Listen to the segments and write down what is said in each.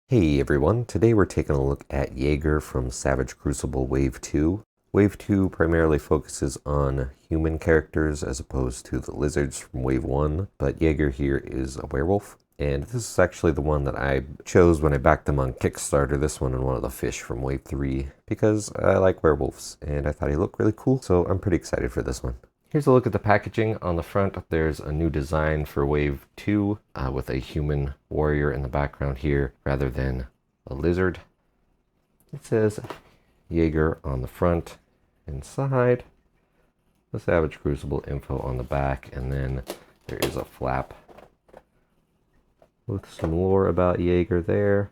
Hey everyone, today we're taking a look at Jaeger from Savage Crucible Wave 2. Wave 2 primarily focuses on human characters as opposed to the lizards from Wave 1, but Jaeger here is a werewolf. And this is actually the one that I chose when I backed them on Kickstarter, this one and one of the fish from Wave 3, because I like werewolves and I thought he looked really cool, so I'm pretty excited for this one. Here's a look at the packaging. On the front, there's a new design for Wave 2 with a human warrior in the background here rather than a lizard. It says Jaeger on the front and side, the Savage Crucible info on the back, and then there is a flap with some lore about Jaeger there.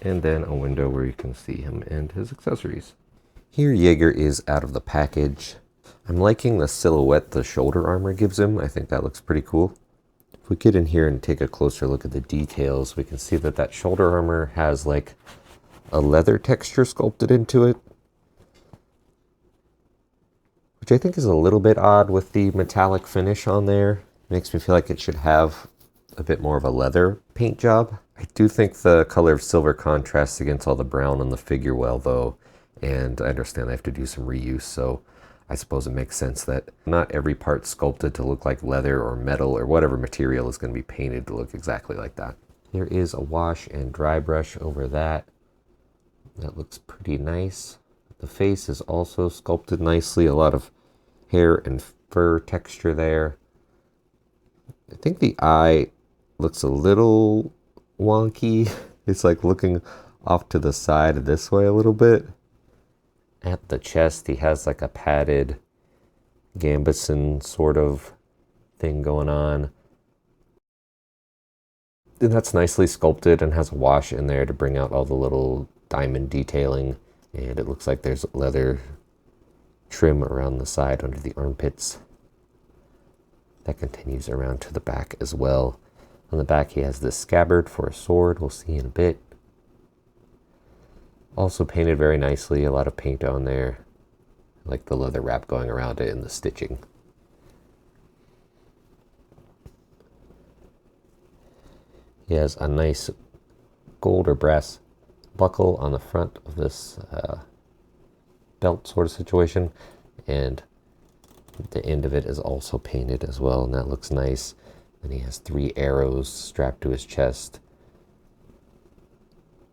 And then a window where you can see him and his accessories. Here Jaeger is out of the package. I'm liking the silhouette the shoulder armor gives him. I think that looks pretty cool. If we get in here and take a closer look at the details, we can see that that shoulder armor has like a leather texture sculpted into it, which I think is a little bit odd with the metallic finish on there. Makes me feel like it should have a bit more of a leather paint job. I do think the color of silver contrasts against all the brown on the figure well though, and I understand they have to do some reuse, so I suppose it makes sense that not every part's sculpted to look like leather or metal or whatever material is going to be painted to look exactly like that. There is a wash and dry brush over that. That looks pretty nice. The face is also sculpted nicely, a lot of hair and fur texture there. I think the eye looks a little wonky. It's like looking off to the side this way a little bit. At the chest, he has like a padded gambeson sort of thing going on. And that's nicely sculpted and has a wash in there to bring out all the little diamond detailing. And it looks like there's leather trim around the side under the armpits. That continues around to the back as well. On the back he has this scabbard for a sword, we'll see in a bit. Also painted very nicely, a lot of paint on there. I like the leather wrap going around it and the stitching. He has a nice gold or brass buckle on the front of this belt sort of situation, and the end of it is also painted as well, and that looks nice. And he has 3 arrows strapped to his chest.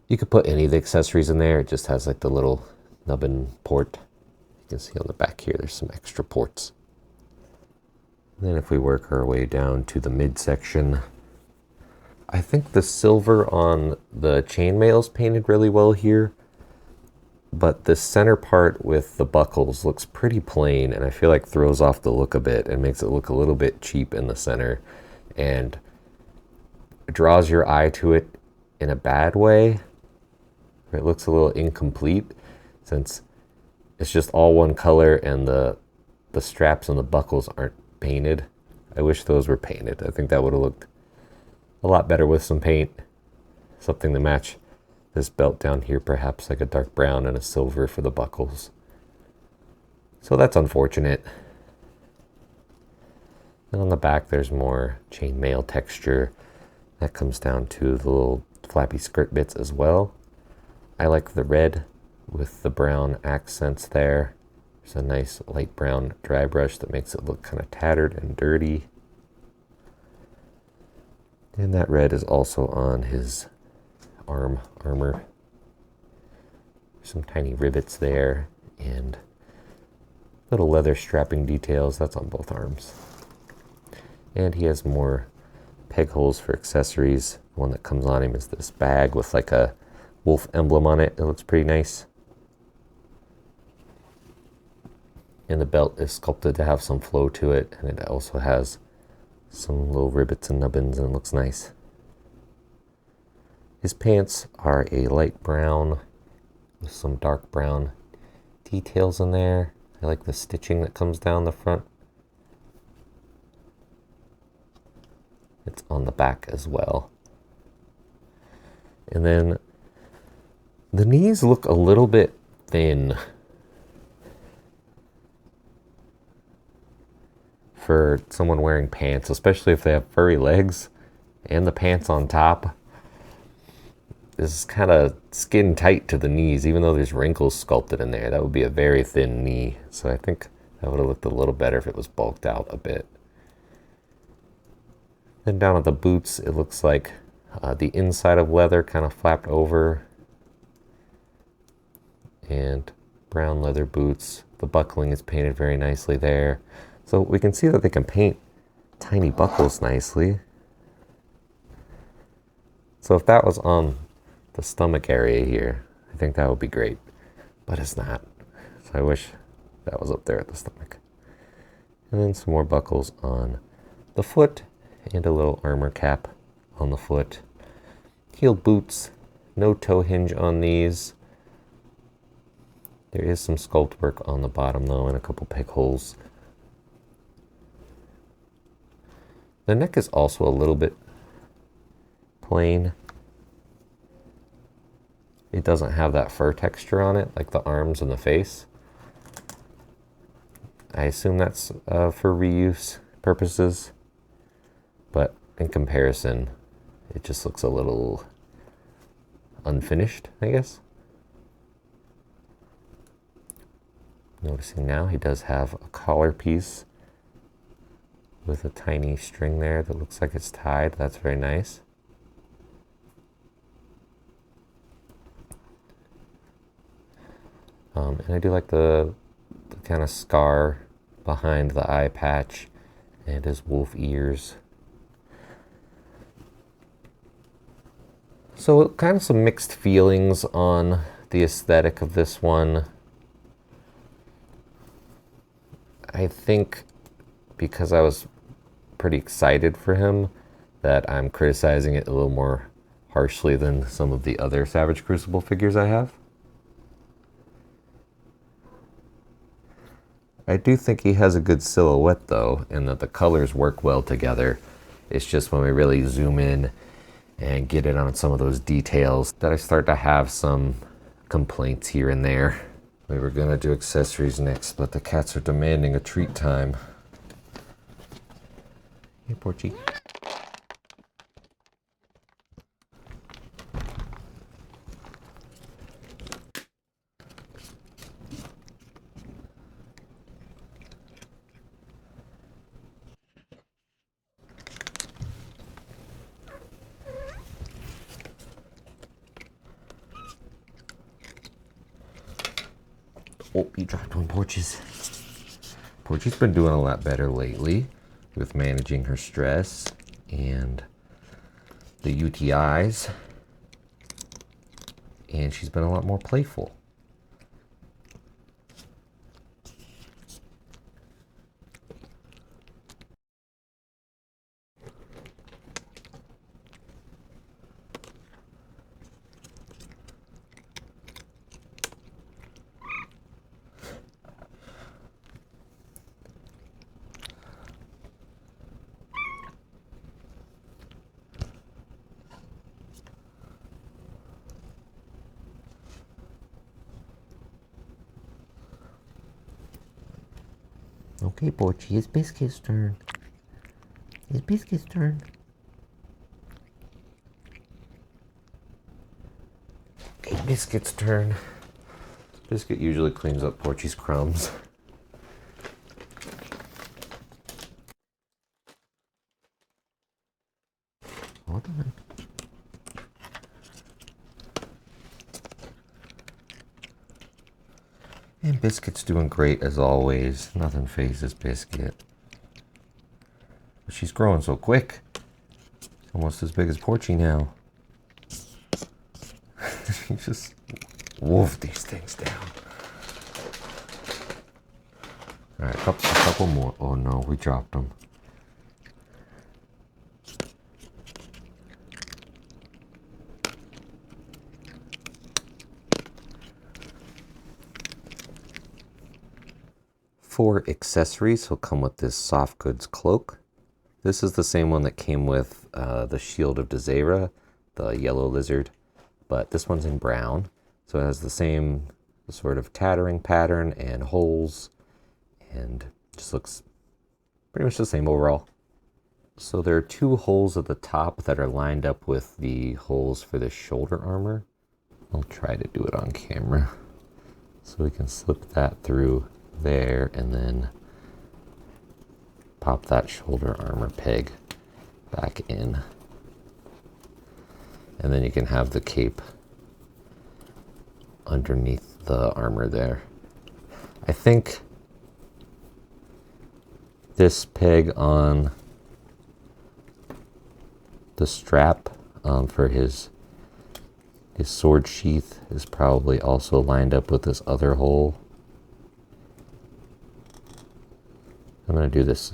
You could put any of the accessories in there. It just has like the little nubbin port. You can see on the back here there's some extra ports. And then if we work our way down to the midsection, I think the silver on the chainmail is painted really well here, but the center part with the buckles looks pretty plain, and I feel like throws off the look a bit and makes it look a little bit cheap in the center, and draws your eye to it in a bad way. It looks a little incomplete since it's just all one color and the straps and the buckles aren't painted. I wish those were painted. I think that would have looked a lot better with some paint. Something to match this belt down here, perhaps like a dark brown and a silver for the buckles. So that's unfortunate. And on the back there's more chainmail texture. That comes down to the little flappy skirt bits as well. I like the red with the brown accents there. There's a nice light brown dry brush that makes it look kind of tattered and dirty. And that red is also on his armor. Some tiny rivets there and little leather strapping details. That's on both arms. And he has more peg holes for accessories. One that comes on him is this bag with like a wolf emblem on it. It looks pretty nice. And the belt is sculpted to have some flow to it, and it also has some little rivets and nubbins, and it looks nice. His pants are a light brown with some dark brown details in there. I like the stitching that comes down the front. It's on the back as well. And then the knees look a little bit thin for someone wearing pants, especially if they have furry legs. and the pants on top. This is kind of skin tight to the knees, even though there's wrinkles sculpted in there. That would be a very thin knee. So I think that would have looked a little better if it was bulked out a bit. Then down at the boots, it looks like the inside of leather kind of flapped over. And brown leather boots. The buckling is painted very nicely there. So we can see that they can paint tiny buckles nicely. So if that was on the stomach area here, I think that would be great, but it's not. So I wish that was up there at the stomach. And then some more buckles on the foot and a little armor cap on the foot. Heeled boots, no toe hinge on these. There is some sculpt work on the bottom though, and a couple peg holes. The neck is also a little bit plain. It doesn't have that fur texture on it like the arms and the face. I assume that's for reuse purposes, but in comparison, it just looks a little unfinished, I guess. Noticing now he does have a collar piece with a tiny string there that looks like it's tied. That's very nice. And I do like the kind of scar behind the eye patch and his wolf ears. So kind of some mixed feelings on the aesthetic of this one. I think because I was pretty excited for him that I'm criticizing it a little more harshly than some of the other Savage Crucible figures I have. I do think he has a good silhouette though, and that the colors work well together. It's just when we really zoom in and get in on some of those details that I start to have some complaints here and there. We were gonna do accessories next, but the cats are demanding a treat time. Hey, Porchy. Oh, you dropped one, Porches. Porchy's been doing a lot better lately with managing her stress and the UTIs. And she's been a lot more playful. Okay, Porchy, it's Biscuit's turn. It's Biscuit's turn. Okay, Biscuit's turn. Biscuit usually cleans up Porchy's crumbs. Hold on. And Biscuit's doing great as always. Nothing phases Biscuit. But she's growing so quick. Almost as big as Porchy now. She just wolf these things down. Alright, a couple more. Oh no, we dropped them. For accessories, he'll come with this soft goods cloak. This is the same one that came with the Shield of Dezera, the yellow lizard, but this one's in brown. So it has the same sort of tattering pattern and holes, and just looks pretty much the same overall. So there are two holes at the top that are lined up with the holes for the shoulder armor. I'll try to do it on camera. So we can slip that through there and then pop that shoulder armor peg back in. And then you can have the cape underneath the armor there. I think this peg on the strap for his sword sheath is probably also lined up with this other hole. I'm going to do this.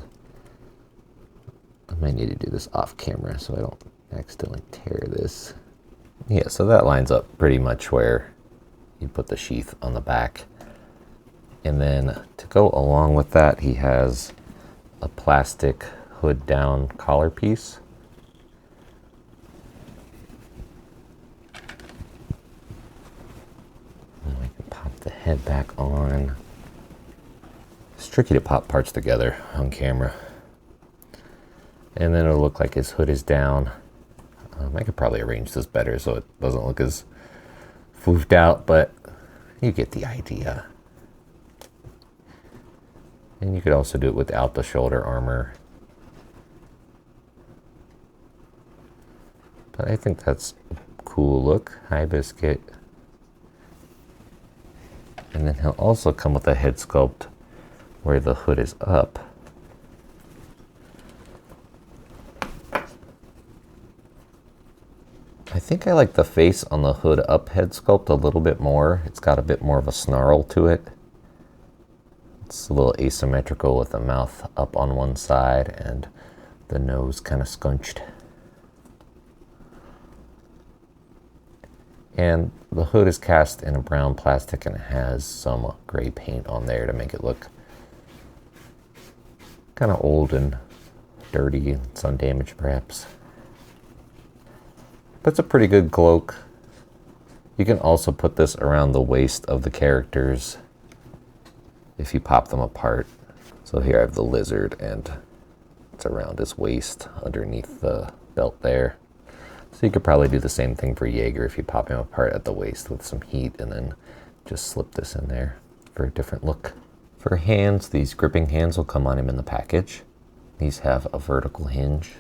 I might need to do this off camera so I don't accidentally tear this. Yeah, so that lines up pretty much where you put the sheath on the back. And then to go along with that, he has a plastic hood down collar piece. And we can pop the head back on. It's tricky to pop parts together on camera. And then it'll look like his hood is down. I could probably arrange this better so it doesn't look as floofed out, but you get the idea. And you could also do it without the shoulder armor. But I think that's a cool look. Hi, Biscuit. And then he'll also come with a head sculpt where the hood is up. I think I like the face on the hood up head sculpt a little bit more. It's got a bit more of a snarl to it. It's a little asymmetrical with the mouth up on one side and the nose kind of scunched. And the hood is cast in a brown plastic and it has some gray paint on there to make it look kind of old and dirty and sun damaged perhaps. But it's a pretty good cloak. You can also put this around the waist of the characters if you pop them apart. So here I have the lizard and it's around his waist underneath the belt there. So you could probably do the same thing for Jaeger if you pop him apart at the waist with some heat and then just slip this in there for a different look. For hands, these gripping hands will come on him in the package. These have a vertical hinge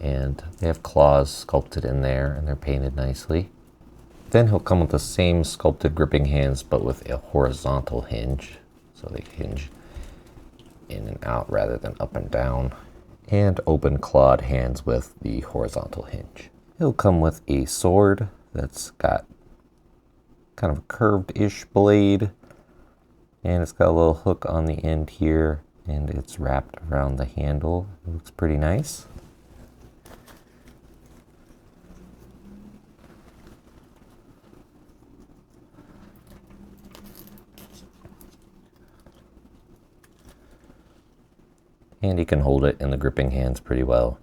and they have claws sculpted in there and they're painted nicely. Then he'll come with the same sculpted gripping hands but with a horizontal hinge. So they hinge in and out rather than up and down. And open clawed hands with the horizontal hinge. He'll come with a sword that's got kind of a curved-ish blade. And it's got a little hook on the end here. And it's wrapped around the handle. It looks pretty nice. And you can hold it in the gripping hands pretty well.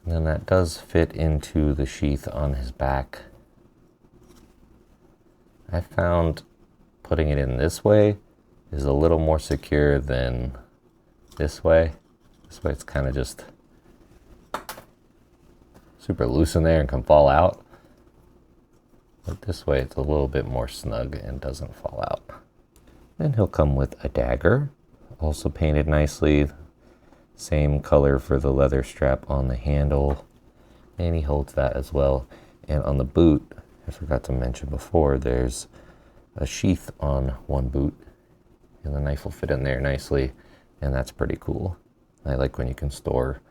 And then that does fit into the sheath on his back. I found putting it in this way is a little more secure than this way. This way it's kind of just super loose in there and can fall out. But this way it's a little bit more snug and doesn't fall out. Then he'll come with a dagger, also painted nicely. Same color for the leather strap on the handle. And he holds that as well. And on the boot, I forgot to mention before, there's a sheath on one boot. And the knife will fit in there nicely. And that's pretty cool. I like when you can store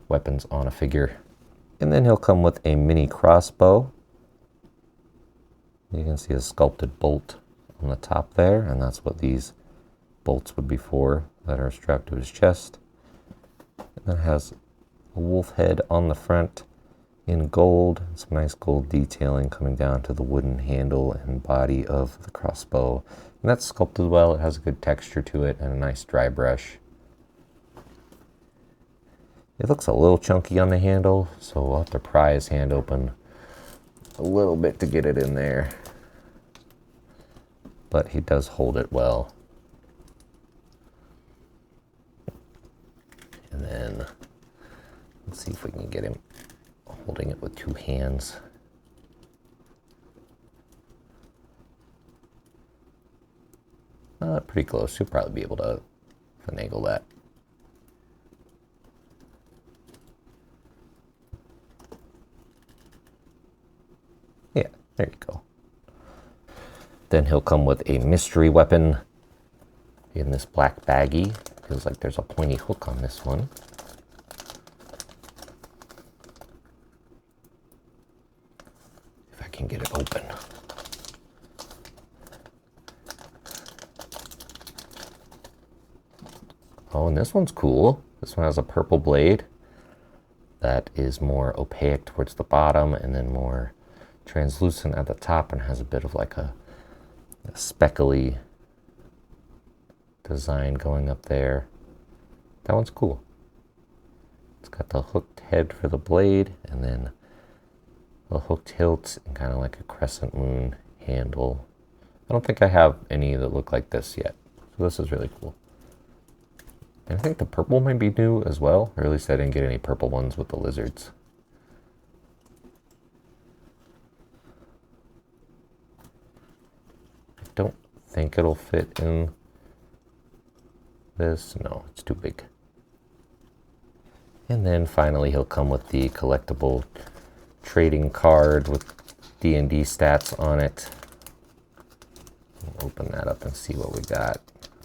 weapons on a figure. And then he'll come with a mini crossbow. You can see a sculpted bolt on the top there, and that's what these bolts would be for that are strapped to his chest. And then it has a wolf head on the front in gold, and some nice gold detailing coming down to the wooden handle and body of the crossbow. And that's sculpted well. It has a good texture to it and a nice dry brush. It looks a little chunky on the handle, so we'll have to pry his hand open a little bit to get it in there. But he does hold it well. open. Let's see if we can get him holding it with two hands. Pretty close. You'll probably be able to finagle that. Yeah, there you go. Then he'll come with a mystery weapon in this black baggie. Feels like there's a pointy hook on this one. If I can get it open. Oh, and this one's cool. This one has a purple blade that is more opaque towards the bottom and then more translucent at the top and has a bit of like a speckly design going up there. That one's cool. It's got the hooked head for the blade and then a hooked hilt and kind of like a crescent moon handle. I don't think I have any that look like this yet. So this is really cool. And I think the purple might be new as well, or at least I didn't get any purple ones with the lizards. I don't think it'll fit in this. No, it's too big. And then finally he'll come with the collectible trading card with D&D stats on it. We'll open that up and see what we got.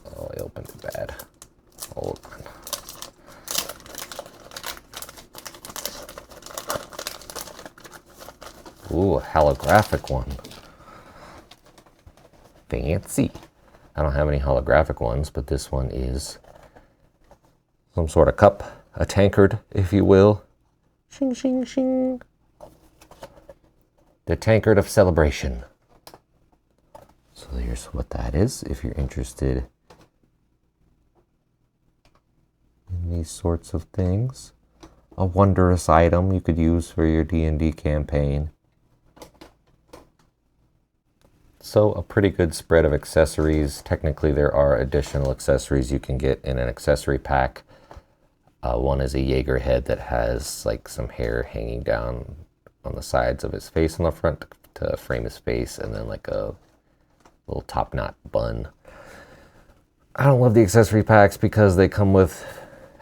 Oh, I opened it bad. Hold on. Ooh, a holographic one. Fancy. I don't have any holographic ones, but this one is some sort of cup, a tankard, if you will. Shing, shing, shing. The tankard of celebration. So here's what that is, if you're interested in these sorts of things. A wondrous item you could use for your D&D campaign. So a pretty good spread of accessories. Technically there are additional accessories you can get in an accessory pack. One is a Jaeger head that has like some hair hanging down on the sides of his face on the front to frame his face, and then like a little top knot bun. I don't love the accessory packs because they come with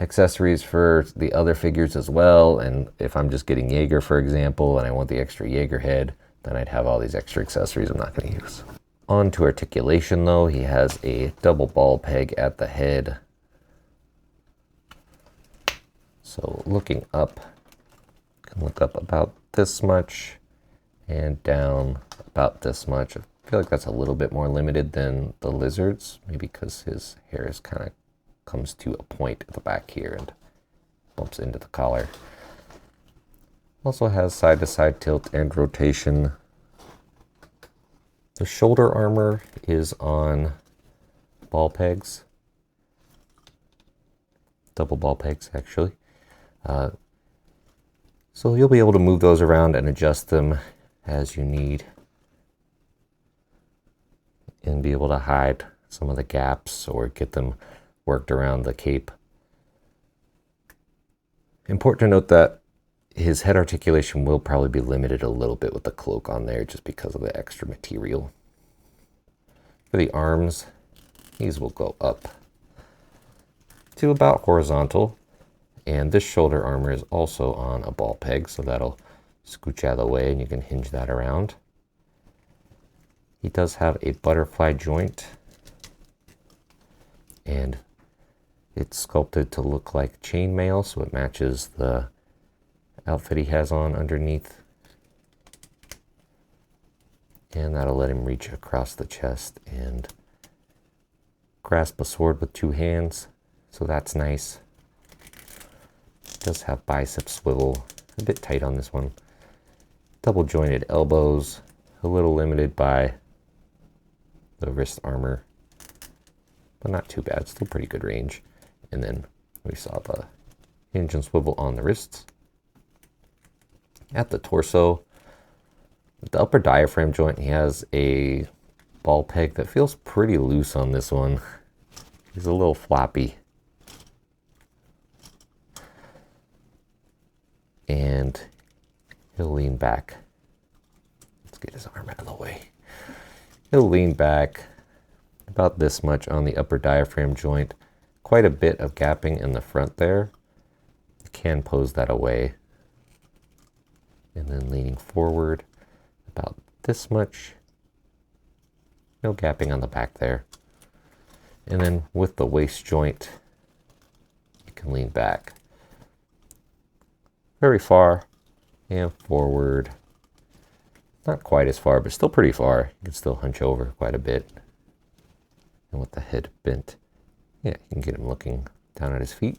accessories for the other figures as well, and if I'm just getting Jaeger, for example, and I want the extra Jaeger head, then I'd have all these extra accessories I'm not going to use. On to articulation though, he has a double ball peg at the head. So looking up, you can look up about this much and down about this much. I feel like that's a little bit more limited than the lizards, maybe because his hair is kind of comes to a point at the back here and bumps into the collar. Also has side-to-side tilt and rotation. The shoulder armor is on ball pegs. Double ball pegs, actually. So you'll be able to move those around and adjust them as you need. And be able to hide some of the gaps or get them worked around the cape. Important to note that his head articulation will probably be limited a little bit with the cloak on there just because of the extra material. For the arms, these will go up to about horizontal, and this shoulder armor is also on a ball peg, so that'll scooch out of the way and you can hinge that around. He does have a butterfly joint, and it's sculpted to look like chainmail, so it matches the outfit he has on underneath. And that'll let him reach across the chest and grasp a sword with two hands, so that's nice. It does have bicep swivel, a bit tight on this one. Double jointed elbows, a little limited by the wrist armor, but not too bad, still pretty good range. And then we saw the hinge and swivel on the wrists. At the torso, the upper diaphragm joint, he has a ball peg that feels pretty loose on this one. He's a little floppy. and he'll lean back. Let's get his arm out of the way. He'll lean back about this much on the upper diaphragm joint. Quite a bit of gapping in the front there. You can pose that away. And then leaning forward about this much. No gapping on the back there. And then with the waist joint, you can lean back very far and forward. Not quite as far, but still pretty far. You can still hunch over quite a bit. And with the head bent, yeah, you can get him looking down at his feet.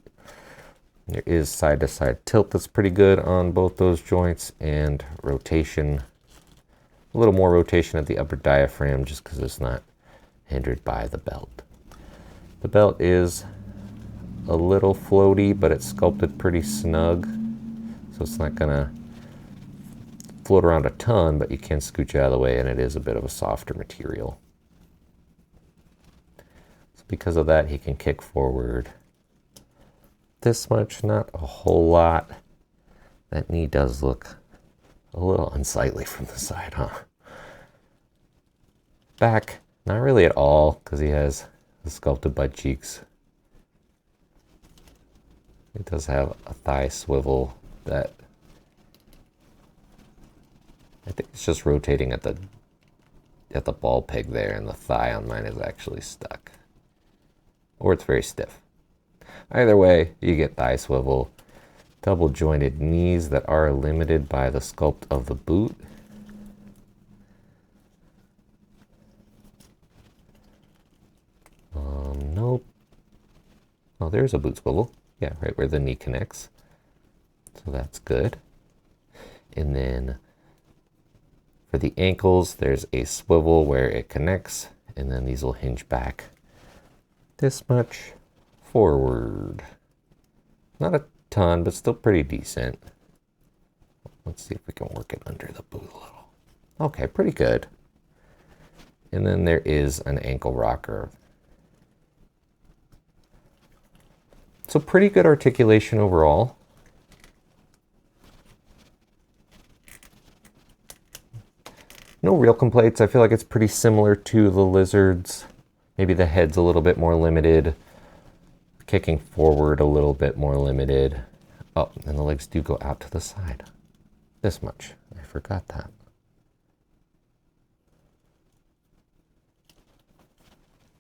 There is side-to-side tilt that's pretty good on both those joints, and rotation. A little more rotation at the upper diaphragm just because it's not hindered by the belt. The belt is a little floaty, but it's sculpted pretty snug. So it's not gonna float around a ton, but you can scooch out of the way, and it is a bit of a softer material. So because of that, he can kick forward this much, not a whole lot. That knee does look a little unsightly from the side, huh? Back, not really at all, because he has the sculpted butt cheeks. It does have a thigh swivel that I think it's just rotating at the ball peg there, and the thigh on mine is actually stuck. Or it's very stiff. Either way, you get thigh swivel, double jointed knees that are limited by the sculpt of the boot. Nope. Oh, there's a boot swivel. Yeah, right where the knee connects. So that's good. And then for the ankles, there's a swivel where it connects, and then these will hinge back this much forward. Not a ton, but still pretty decent. Let's see if we can work it under the boot a little. Okay, pretty good. And then there is an ankle rocker. So pretty good articulation overall. No real complaints. I feel like it's pretty similar to the lizards. Maybe the head's a little bit more limited. Kicking forward a little bit more limited. Oh, and the legs do go out to the side. This much. I forgot that.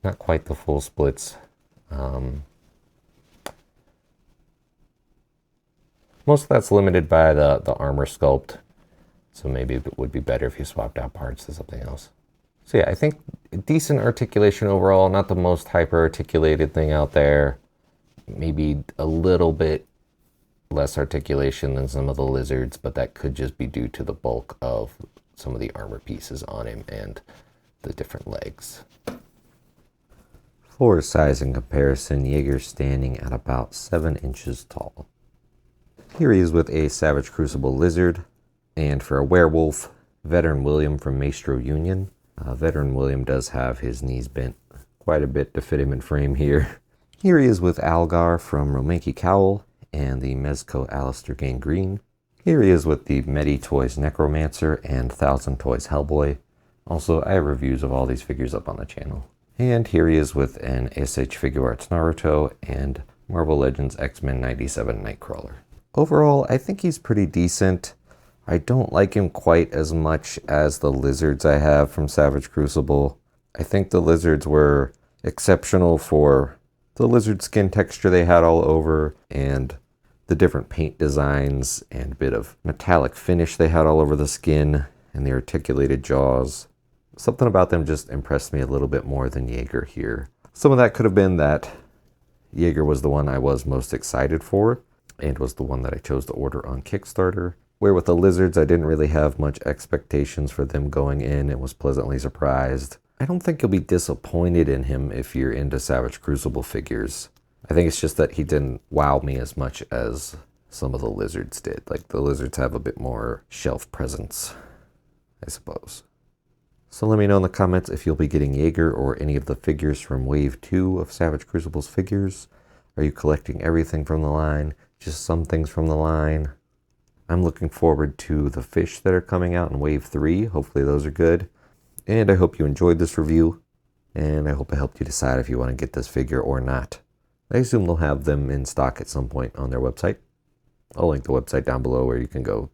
Not quite the full splits. Most of that's limited by the armor sculpt. So maybe it would be better if you swapped out parts to something else. So yeah, I think decent articulation overall, not the most hyper articulated thing out there. Maybe a little bit less articulation than some of the lizards, but that could just be due to the bulk of some of the armor pieces on him and the different legs. For size and comparison, Jaeger's standing at about 7 inches tall. Here he is with a Savage Crucible lizard, and for a werewolf, Veteran William from Maestro Union. Veteran William does have his knees bent quite a bit to fit him in frame here. Here he is with Algar from Romanki Cowl and the Mezco Alistair Gangrene. Here he is with the Medi Toys Necromancer and 1000 Toys Hellboy. Also, I have reviews of all these figures up on the channel. And here he is with an SH Figuarts Naruto and Marvel Legends X-Men 97 Nightcrawler. Overall, I think he's pretty decent. I don't like him quite as much as the lizards I have from Savage Crucible. I think the lizards were exceptional for the lizard skin texture they had all over, and the different paint designs and bit of metallic finish they had all over the skin, and the articulated jaws. Something about them just impressed me a little bit more than Jaeger here. Some of that could have been that Jaeger was the one I was most excited for, and was the one that I chose to order on Kickstarter. Where with the lizards, I didn't really have much expectations for them going in and was pleasantly surprised. I don't think you'll be disappointed in him if you're into Savage Crucible figures. I think it's just that he didn't wow me as much as some of the lizards did. Like, the lizards have a bit more shelf presence, I suppose. So let me know in the comments if you'll be getting Jaeger or any of the figures from Wave 2 of Savage Crucible's figures. Are you collecting everything from the line? Just some things from the line? I'm looking forward to the fish that are coming out in Wave 3. Hopefully those are good. And I hope you enjoyed this review. And I hope I helped you decide if you want to get this figure or not. I assume they'll have them in stock at some point on their website. I'll link the website down below where you can go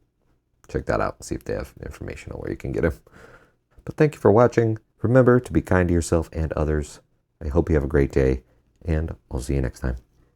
check that out and see if they have information on where you can get them. But thank you for watching. Remember to be kind to yourself and others. I hope you have a great day, and I'll see you next time.